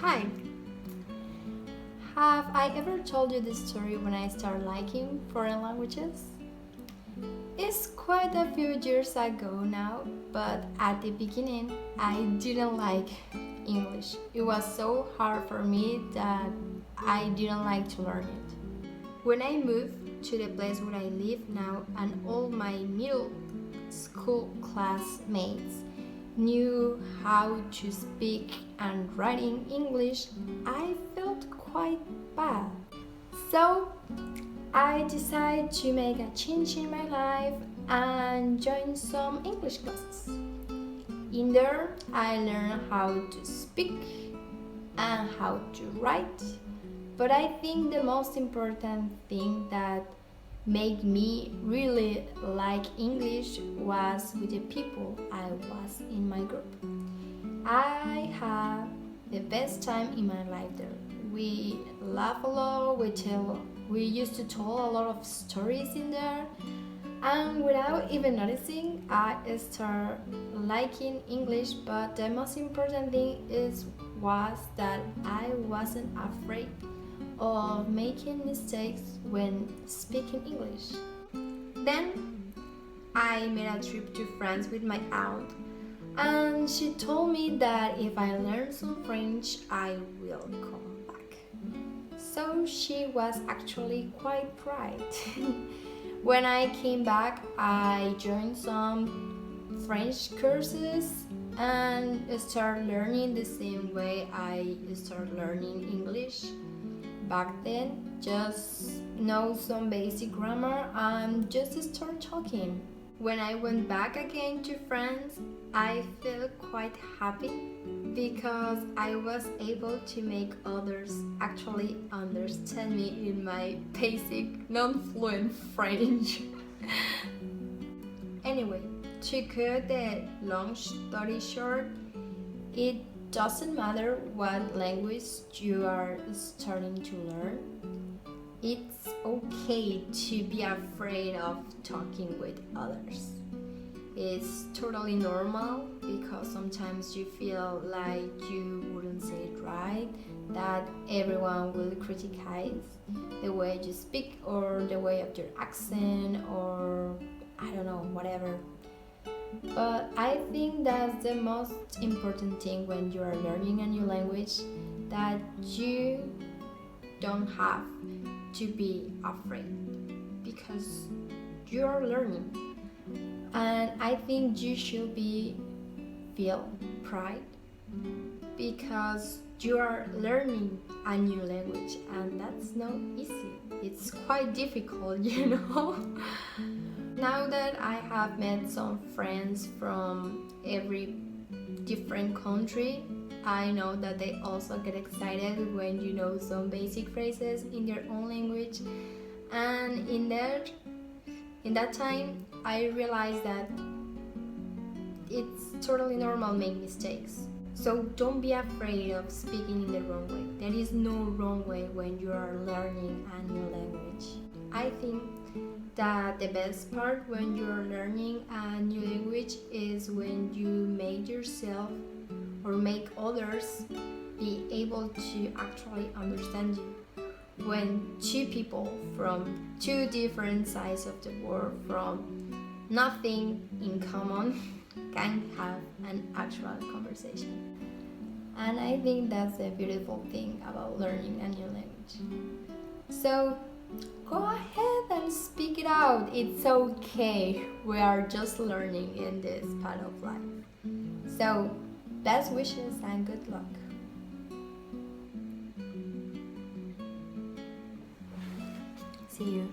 Hi! Have I ever told you this story when I started liking foreign languages? It's quite a few years ago now, but at the beginning I didn't like English. It was so hard for me that I didn't like to learn it. When I moved to the place where I live now and all my middle school classmates knew how to speak and write in English, I felt quite bad. So I decided to make a change in my life and join some English classes. In there, I learned how to speak and how to write. But I think the most important thing that made me really like English was with the people I was in my group. I had the best time in my life there. We laugh a lot, we used to tell a lot of stories in there, and without even noticing, I started liking English. But the most important thing was that I wasn't afraid of making mistakes when speaking English. Then I made a trip to France with my aunt, and she told me that if I learn some French, I will come back. So she was actually quite right. When I came back, I joined some French courses and started learning the same way I started learning English. Back then, just know some basic grammar and just start talking. When I went back again to France, I felt quite happy because I was able to make others actually understand me in my basic non-fluent French. Anyway, to cut the long story short, it doesn't matter what language you are starting to learn. It's okay to be afraid of talking with others. It's totally normal because sometimes you feel like you wouldn't say it right, that everyone will criticize the way you speak or the way of your accent or I don't know, whatever. But I think that's the most important thing when you are learning a new language, that you don't have to be afraid because you are learning. And I think you should feel pride because you are learning a new language, and that's not easy. It's quite difficult, Now that I have met some friends from every different country, I know that they also get excited when you know some basic phrases in their own language. And in that time, I realized that it's totally normal to make mistakes. So don't be afraid of speaking in the wrong way. There is no wrong way when you are learning a new language. I think that the best part when you're learning a new language is when you make yourself or make others be able to actually understand you. When two people from two different sides of the world, from nothing in common, can have an actual conversation. And I think that's a beautiful thing about learning a new language. So go ahead and speak it out. It's okay. We are just learning in this part of life. So, best wishes and good luck. See you.